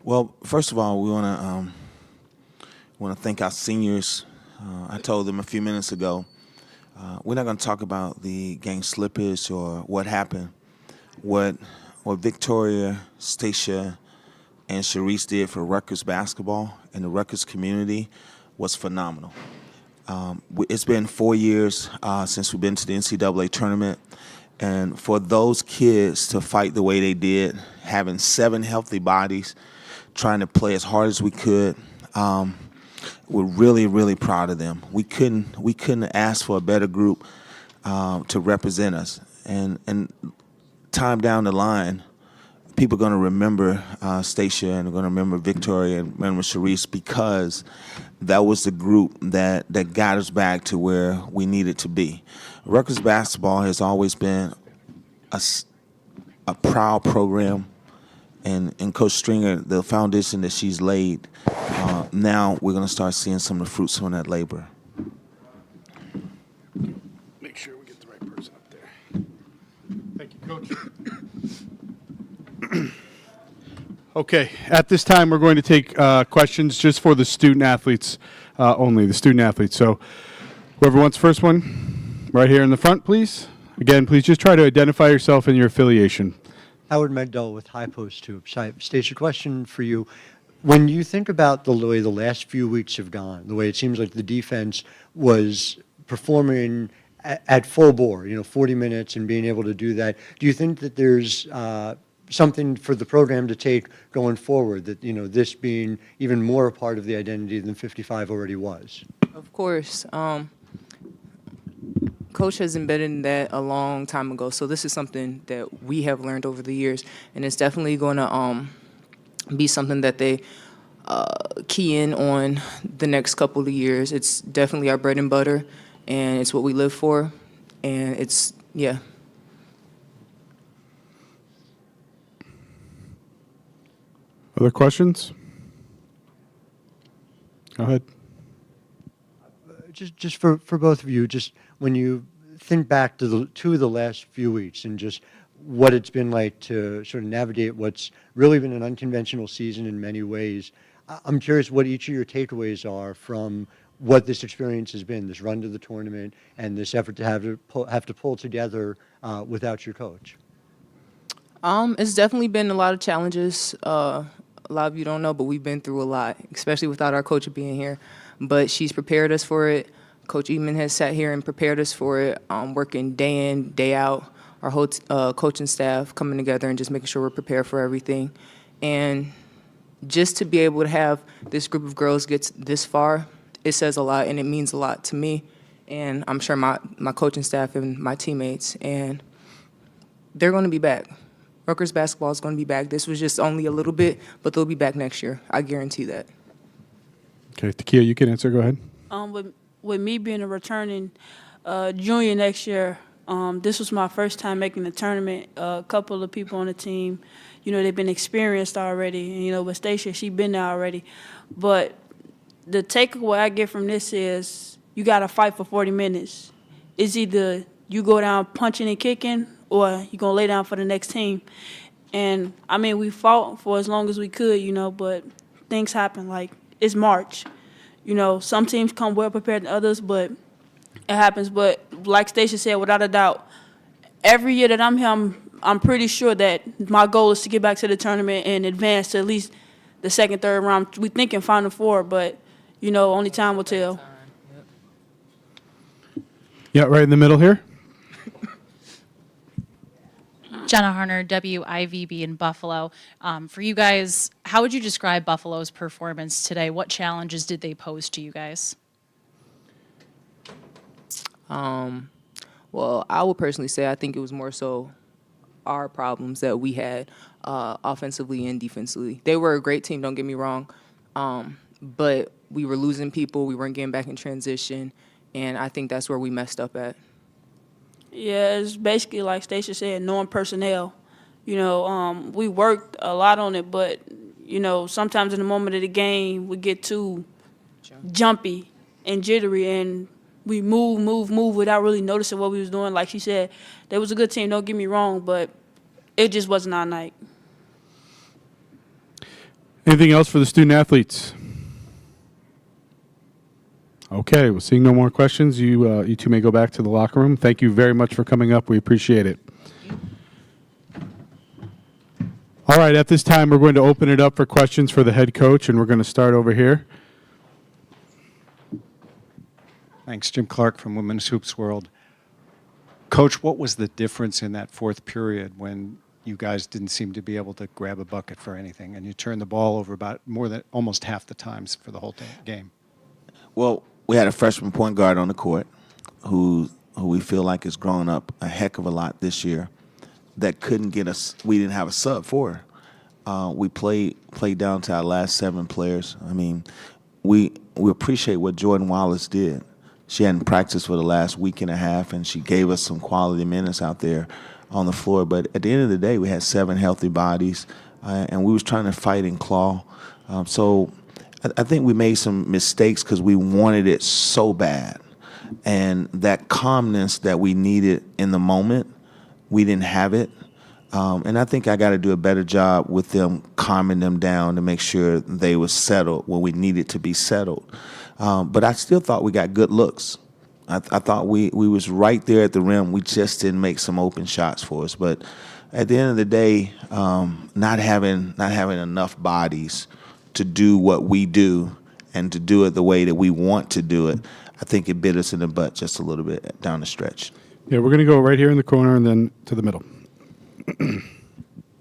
Well, first of all, we want to thank our seniors. I told them a few minutes ago, we're not going to talk about the game slippage or what happened. What Victoria, Stacia, and Sharice did for Rutgers basketball and the Rutgers community was phenomenal. It's been 4 years since we've been to the NCAA tournament, and for those kids to fight the way they did, having 7 healthy bodies, trying to play as hard as we could, we're really, really proud of them. We couldn't ask for a better group to represent us, and time down the line, people are going to remember Stacia and are going to remember Victoria and remember Sharice because that was the group that got us back to where we needed to be. Rutgers basketball has always been a proud program, and Coach Stringer, the foundation that she's laid, now we're going to start seeing some of the fruits from that labor. Make sure we get the right person up there. Thank you, Coach. Okay, at this time, we're going to take questions just for the student athletes only, the student athletes. So whoever wants the first one, right here in the front, please. Again, please just try to identify yourself and your affiliation. Howard Megdal with High Post Tube. Stacia, question for you. When you think about the way the last few weeks have gone, the way it seems like the defense was performing at full bore, 40 minutes and being able to do that, do you think that there's something for the program to take going forward, that, this being even more a part of the identity than 55 already was? Of course. Coach has embedded that a long time ago, so this is something that we have learned over the years, and it's definitely going to be something that they key in on the next couple of years. It's definitely our bread and butter, and it's what we live for, and it's, yeah. Other questions? Go ahead. Just for both of you, just when you think back to the last few weeks and just what it's been like to sort of navigate what's really been an unconventional season in many ways, I'm curious what each of your takeaways are from what this experience has been, this run to the tournament, and this effort to have to pull together without your coach. It's definitely been a lot of challenges. A lot of you don't know, but we've been through a lot, especially without our coach being here. But she's prepared us for it. Coach Eman has sat here and prepared us for it, working day in, day out, our whole coaching staff coming together and just making sure we're prepared for everything. And just to be able to have this group of girls get this far, it says a lot, and it means a lot to me. And I'm sure my coaching staff and my teammates, and they're going to be back. Rutgers basketball is going to be back. This was just only a little bit, but they'll be back next year. I guarantee that. Okay, Takia, you can answer. Go ahead. With me being a returning junior next year, this was my first time making the tournament. A couple of people on the team, they've been experienced already. And, with Stacia, she's been there already. But the takeaway I get from this is you got to fight for 40 minutes. It's either you go down punching and kicking or you're going to lay down for the next team. And, we fought for as long as we could, but things happen. Like, it's March. Some teams come well prepared than others, but it happens. But like Stacia said, without a doubt, every year that I'm here, I'm pretty sure that my goal is to get back to the tournament and advance to at least the second, third round. We thinking Final Four, but, only time will tell. Yeah, right in the middle here. Jenna Harner, WIVB in Buffalo. For you guys, how would you describe Buffalo's performance today? What challenges did they pose to you guys? Well, I would personally say I think it was more so our problems that we had offensively and defensively. They were a great team, don't get me wrong, but we were losing people. We weren't getting back in transition, and I think that's where we messed up at. Yeah, it's basically like Stacia said, knowing personnel. We worked a lot on it, but, sometimes in the moment of the game, we get too jumpy and jittery, and we move without really noticing what we was doing. Like she said, they was a good team, don't get me wrong, but it just wasn't our night. Anything else for the student athletes? Okay, well, seeing no more questions, you two may go back to the locker room. Thank you very much for coming up. We appreciate it. All right, at this time, we're going to open it up for questions for the head coach, and we're going to start over here. Thanks, Jim Clark from Women's Hoops World. Coach, what was the difference in that fourth period when you guys didn't seem to be able to grab a bucket for anything, and you turned the ball over about more than almost half the times for the whole game? Well, we had a freshman point guard on the court who we feel like has grown up a heck of a lot this year that couldn't get us. We didn't have a sub for her. We played down to our last 7 players. I mean, we appreciate what Jordan Wallace did. She hadn't practiced for the last week and a half, and she gave us some quality minutes out there on the floor. But at the end of the day, we had 7 healthy bodies, and we was trying to fight and claw. So I think we made some mistakes because we wanted it so bad. And that calmness that we needed in the moment, we didn't have it. And I think I got to do a better job with them, calming them down to make sure they were settled when we needed to be settled. But I still thought we got good looks. I thought we was right there at the rim. We just didn't make some open shots for us. But at the end of the day, not having enough bodies to do what we do and to do it the way that we want to do it, I think it bit us in the butt just a little bit down the stretch. Yeah, we're going to go right here in the corner and then to the middle.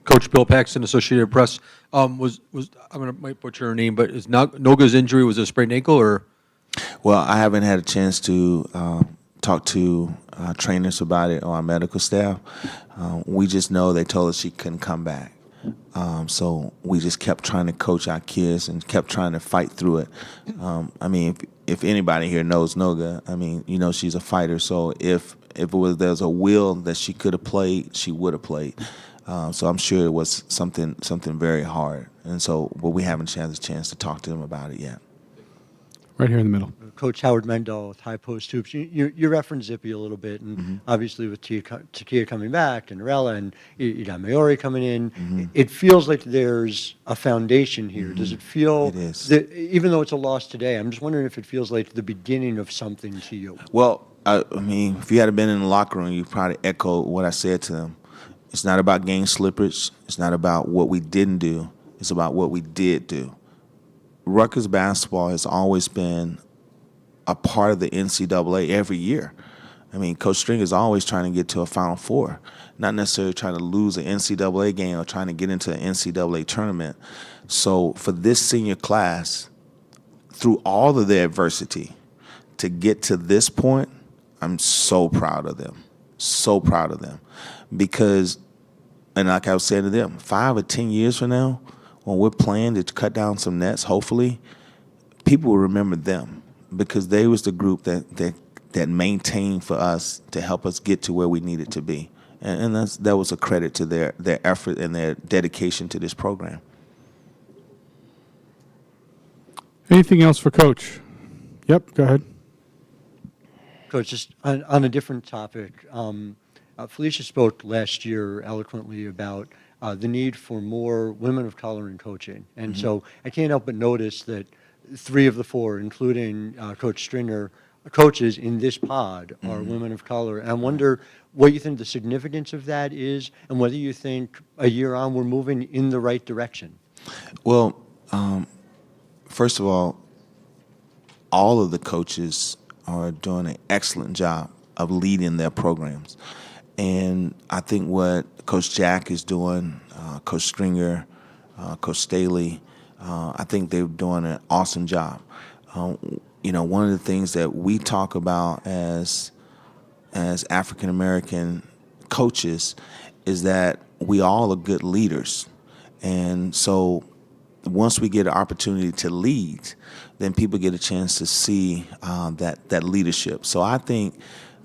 Coach Bill Paxton, Associated Press. Might butcher her name, but is Noga's injury, was it a sprained ankle or? Well, I haven't had a chance to talk to trainers about it or our medical staff. We just know they told us she couldn't come back. So we just kept trying to coach our kids and kept trying to fight through it. I mean, if anybody here knows Noga, I mean, you know she's a fighter. So if there's a will that she could have played, she would have played. So I'm sure it was something very hard. And so, but we haven't had a chance to talk to them about it yet. Right here in the middle. Coach Howard Mendel with High Post Hoops. You referenced Zippy a little bit, and obviously with Takia coming back and Narella, and you got Maori coming in, it feels like there's a foundation here. Does it feel, It is. that, even though it's a loss today, I'm just wondering if it feels like the beginning of something to you? Well, I mean, if you had been in the locker room, you'd probably echo what I said to them. It's not about game slippage. It's not about what we didn't do. It's about what we did do. Rutgers basketball has always been a part of the NCAA every year. I mean, Coach Stringer is always trying to get to a Final Four, not necessarily trying to lose an NCAA game or trying to get into an NCAA tournament. So for this senior class, through all of the adversity, to get to this point, I'm so proud of them. So proud of them. Because, and like I was saying to them, 5 or 10 years from now, when we're playing to cut down some nets, hopefully, people will remember them because they was the group that maintained for us to help us get to where we needed to be. And that was a credit to their effort and their dedication to this program. Anything else for Coach? Yep, go ahead. Coach, just on a different topic, Felicia spoke last year eloquently about the need for more women of color in coaching. And so I can't help but notice that 3 of the 4, including Coach Stringer, coaches in this pod are women of color. And I wonder what you think the significance of that is and whether you think a year on we're moving in the right direction. Well, first of all of the coaches are doing an excellent job of leading their programs. And I think what Coach Jack is doing, Coach Stringer, Coach Staley, I think they're doing an awesome job. You know, one of the things that we talk about as African American coaches is that we all are good leaders. And so once we get an opportunity to lead, then people get a chance to see that leadership. So I think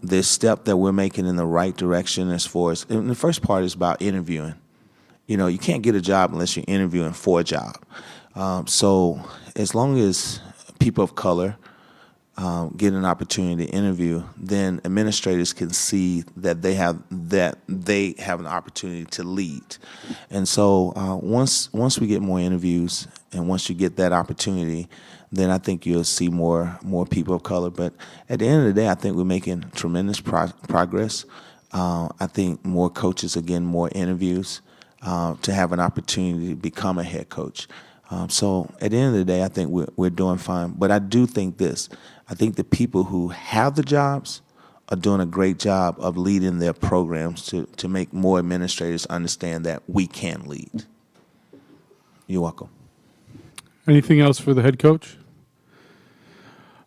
this step that we're making in the right direction as far as, and the first part is about interviewing. You know, you can't get a job unless you're interviewing for a job. So as long as people of color get an opportunity to interview, then administrators can see that they have an opportunity to lead. And so once we get more interviews and once you get that opportunity, then I think you'll see more people of color. But at the end of the day, I think we're making tremendous progress. I think more coaches are getting more interviews to have an opportunity to become a head coach. So at the end of the day, I think we're doing fine. But I do think this. I think the people who have the jobs are doing a great job of leading their programs to make more administrators understand that we can lead. You're welcome. Anything else for the head coach?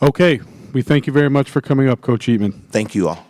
Okay, we thank you very much for coming up, Coach Eatman. Thank you all.